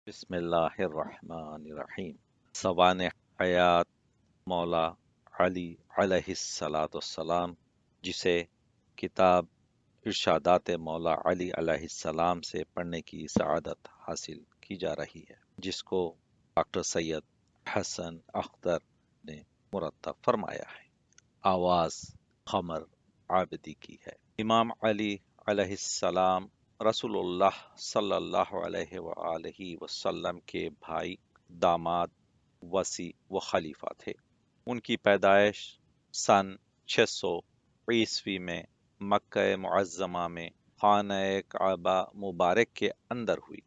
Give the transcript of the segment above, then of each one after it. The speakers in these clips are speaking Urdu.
بسم اللہ الرحمن الرحیم۔ سوانح حیات مولا علی علیہ السلام، جسے کتاب ارشادات مولا علی علیہ السلام سے پڑھنے کی سعادت حاصل کی جا رہی ہے، جس کو ڈاکٹر سید حسن اختر نے مرتب فرمایا ہے۔ آواز قمر عابدی کی ہے۔ امام علی علیہ السلام رسول اللہ صلی اللہ علیہ وآلہ وسلم کے بھائی، داماد، وصی و خلیفہ تھے۔ ان کی پیدائش سن 600 عیسوی میں مکہ معظمہ میں خانہ کعبہ مبارک کے اندر ہوئی۔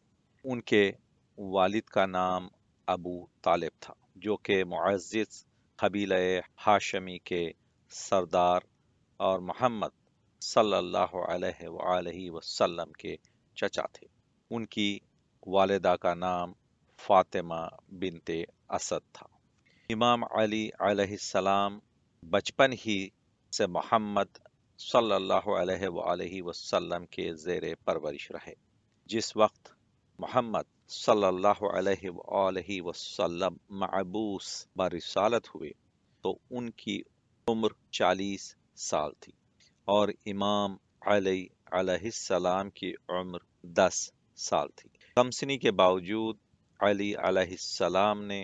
ان کے والد کا نام ابو طالب تھا، جو کہ معزز قبیلہ ہاشمی کے سردار اور محمد صلی اللہ علیہ وآلہ وسلم کے چچا تھے۔ ان کی والدہ کا نام فاطمہ بنت اسد تھا۔ امام علی علیہ السلام بچپن ہی سے محمد صلی اللہ علیہ وآلہ وسلم کے زیر پرورش رہے۔ جس وقت محمد صلی اللہ علیہ وآلہ وسلم مبعوث برسالت ہوئے تو ان کی عمر 40 سال تھی، اور امام علی علیہ السلام کی عمر 10 سال تھی۔ کم سنی کے باوجود علی علیہ السلام نے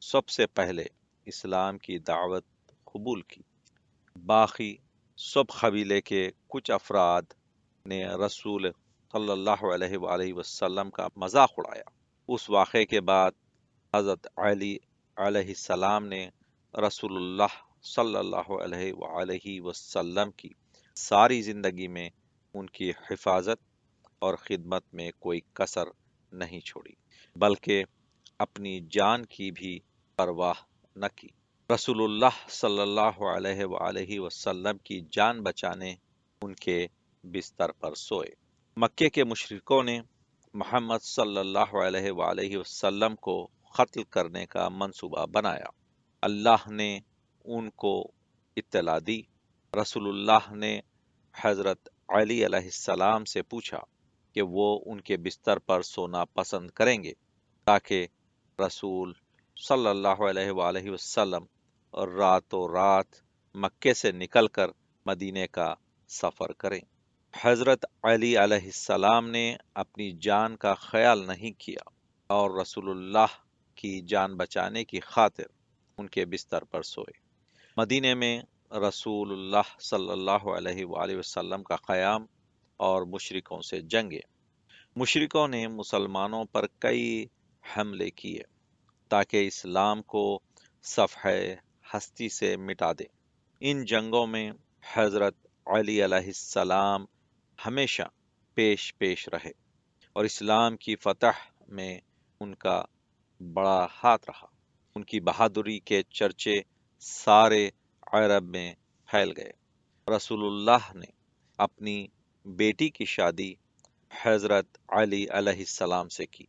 سب سے پہلے اسلام کی دعوت قبول کی۔ باقی سب قبیلے کے کچھ افراد نے رسول صلی اللہ علیہ وآلہ وسلم کا مذاق اڑایا۔ اس واقعے کے بعد حضرت علی علیہ السلام نے رسول اللہ صلی اللہ علیہ وآلہ وسلم کی ساری زندگی میں ان کی حفاظت اور خدمت میں کوئی کسر نہیں چھوڑی، بلکہ اپنی جان کی بھی پرواہ نہ کی۔ رسول اللہ صلی اللہ علیہ وآلہ وسلم کی جان بچانے ان کے بستر پر سوئے۔ مکے کے مشرکوں نے محمد صلی اللہ علیہ وآلہ وسلم کو قتل کرنے کا منصوبہ بنایا۔ اللہ نے ان کو اطلاع دی۔ رسول اللہ نے حضرت علی علیہ السلام سے پوچھا کہ وہ ان کے بستر پر سونا پسند کریں گے، تاکہ رسول صلی اللہ علیہ وآلہ وسلم راتوں رات مکے سے نکل کر مدینے کا سفر کریں۔ حضرت علی علیہ السلام نے اپنی جان کا خیال نہیں کیا اور رسول اللہ کی جان بچانے کی خاطر ان کے بستر پر سوئے۔ مدینے میں رسول اللہ صلی اللہ علیہ وآلہ وسلم کا قیام اور مشرکوں سے جنگیں۔ مشرکوں نے مسلمانوں پر کئی حملے کیے تاکہ اسلام کو صفحہ ہستی سے مٹا دیں۔ ان جنگوں میں حضرت علی علیہ السلام ہمیشہ پیش رہے، اور اسلام کی فتح میں ان کا بڑا ہاتھ رہا۔ ان کی بہادری کے چرچے سارے عرب میں پھیل گئے۔ رسول اللہ نے اپنی بیٹی کی شادی حضرت علی علیہ السلام سے کی۔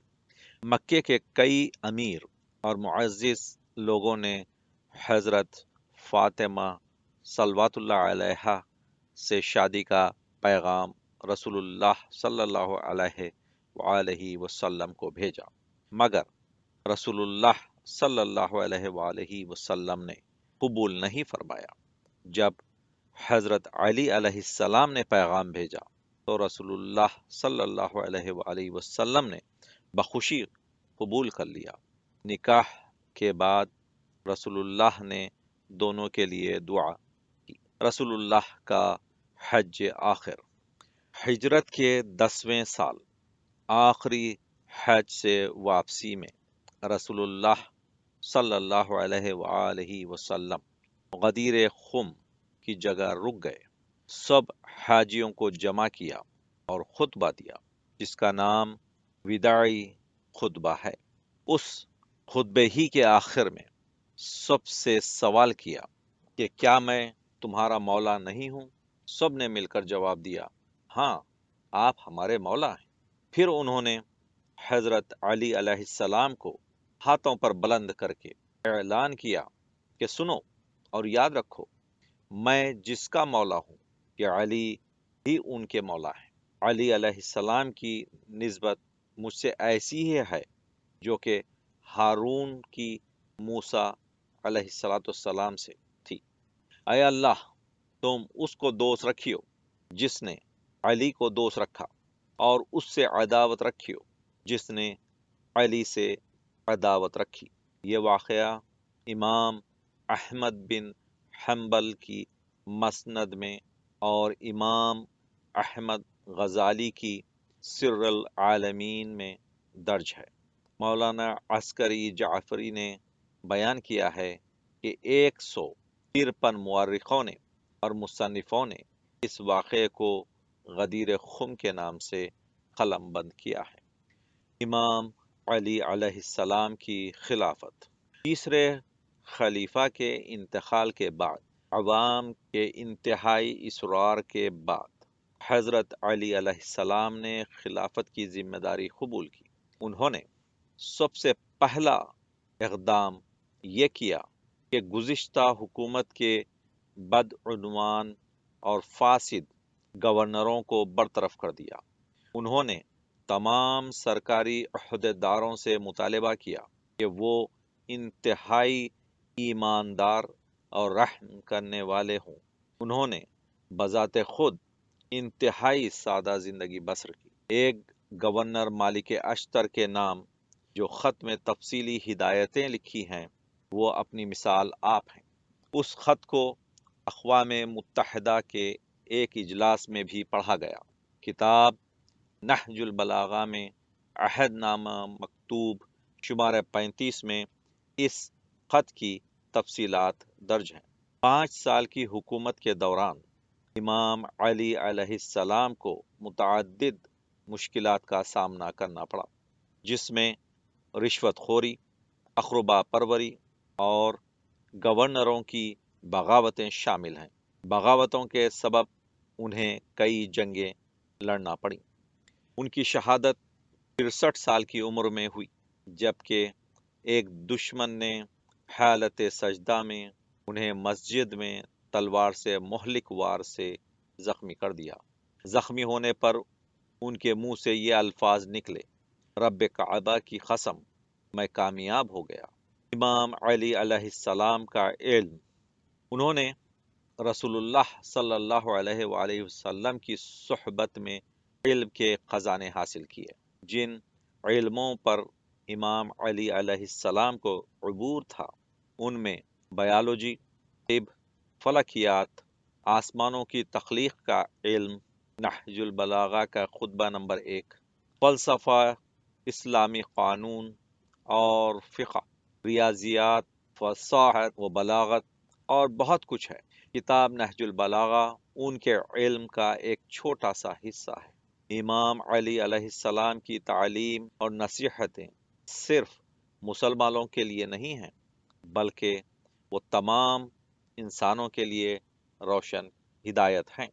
مکے کے کئی امیر اور معزز لوگوں نے حضرت فاطمہ صلوات اللہ علیہا سے شادی کا پیغام رسول اللہ صلی اللہ علیہ وآلہ وسلم کو بھیجا، مگر رسول اللہ صلی اللہ علیہ وآلہ وسلم نے قبول نہیں فرمایا۔ جب حضرت علی علیہ السلام نے پیغام بھیجا تو رسول اللہ صلی اللہ علیہ وآلہ وسلم نے بخوشی قبول کر لیا۔ نکاح کے بعد رسول اللہ نے دونوں کے لیے دعا کی۔ رسول اللہ کا حج آخر۔ ہجرت کے 10ویں سال آخری حج سے واپسی میں رسول اللہ صلی اللہ علیہ وآلہ وسلم غدیر خم کی جگہ رک گئے۔ سب حاجیوں کو جمع کیا اور خطبہ دیا، جس کا نام وداعی خطبہ ہے۔ اس خطبے ہی کے آخر میں سب سے سوال کیا کہ کیا میں تمہارا مولا نہیں ہوں؟ سب نے مل کر جواب دیا، ہاں، آپ ہمارے مولا ہیں۔ پھر انہوں نے حضرت علی علیہ السلام کو ہاتھوں پر بلند کر کے اعلان کیا کہ سنو اور یاد رکھو، میں جس کا مولا ہوں کہ علی ہی ان کے مولا ہیں۔ علی علیہ السلام کی نسبت مجھ سے ایسی ہی ہے جو کہ ہارون کی موسیٰ علیہ السلام سے تھی۔ اے اللہ، تم اس کو دوست رکھیو جس نے علی کو دوست رکھا، اور اس سے عداوت رکھیو جس نے علی سے عداوت رکھی۔ یہ واقعہ امام احمد بن حنبل کی مسند میں اور امام احمد غزالی کی سر العالمین میں درج ہے۔ مولانا عسکری جعفری نے بیان کیا ہے کہ 153 مورخوں نے اور مصنفوں نے اس واقعے کو غدیر خم کے نام سے قلم بند کیا ہے۔ امام علی علیہ السلام کی خلافت۔ تیسرے خلیفہ کے انتقال کے بعد، عوام کے انتہائی اصرار کے بعد، حضرت علی علیہ السلام نے خلافت کی ذمہ داری قبول کی۔ انہوں نے سب سے پہلا اقدام یہ کیا کہ گزشتہ حکومت کے بدعنوان اور فاسد گورنروں کو برطرف کر دیا۔ انہوں نے تمام سرکاری عہدیداروں سے مطالبہ کیا کہ وہ انتہائی ایماندار اور رحم کرنے والے ہوں۔ انہوں نے بذات خود انتہائی سادہ زندگی بسر کی۔ ایک گورنر مالک اشتر کے نام جو خط میں تفصیلی ہدایتیں لکھی ہیں، وہ اپنی مثال آپ ہیں۔ اس خط کو اقوام متحدہ کے ایک اجلاس میں بھی پڑھا گیا۔ کتاب نہج البلاغہ میں عہد نامہ مکتوب شمارہ 35 میں اس خط کی تفصیلات درج ہیں۔ 5 سال کی حکومت کے دوران امام علی علیہ السلام کو متعدد مشکلات کا سامنا کرنا پڑا، جس میں رشوت خوری، اقربا پروری اور گورنروں کی بغاوتیں شامل ہیں۔ بغاوتوں کے سبب انہیں کئی جنگیں لڑنا پڑیں۔ ان کی شہادت 63 سال کی عمر میں ہوئی، جبکہ ایک دشمن نے حالت سجدہ میں انہیں مسجد میں تلوار سے مہلک وار سے زخمی کر دیا۔ زخمی ہونے پر ان کے منہ سے یہ الفاظ نکلے، رب کعبہ کی قسم، میں کامیاب ہو گیا۔ امام علی علیہ السلام کا علم۔ انہوں نے رسول اللہ صلی اللہ علیہ وآلہ وسلم کی صحبت میں علم کے خزانے حاصل کیے۔ جن علموں پر امام علی علیہ السلام کو عبور تھا، ان میں بیالوجی، طب، فلکیات، آسمانوں کی تخلیق کا علم، نہج البلاغہ کا خطبہ نمبر 1، فلسفہ، اسلامی قانون اور فقہ، ریاضیات، فصاحت و بلاغت اور بہت کچھ ہے۔ کتاب نہج البلاغہ ان کے علم کا ایک چھوٹا سا حصہ ہے۔ امام علی علیہ السلام کی تعلیم اور نصیحتیں صرف مسلمانوں کے لیے نہیں ہیں، بلکہ وہ تمام انسانوں کے لیے روشن ہدایت ہیں۔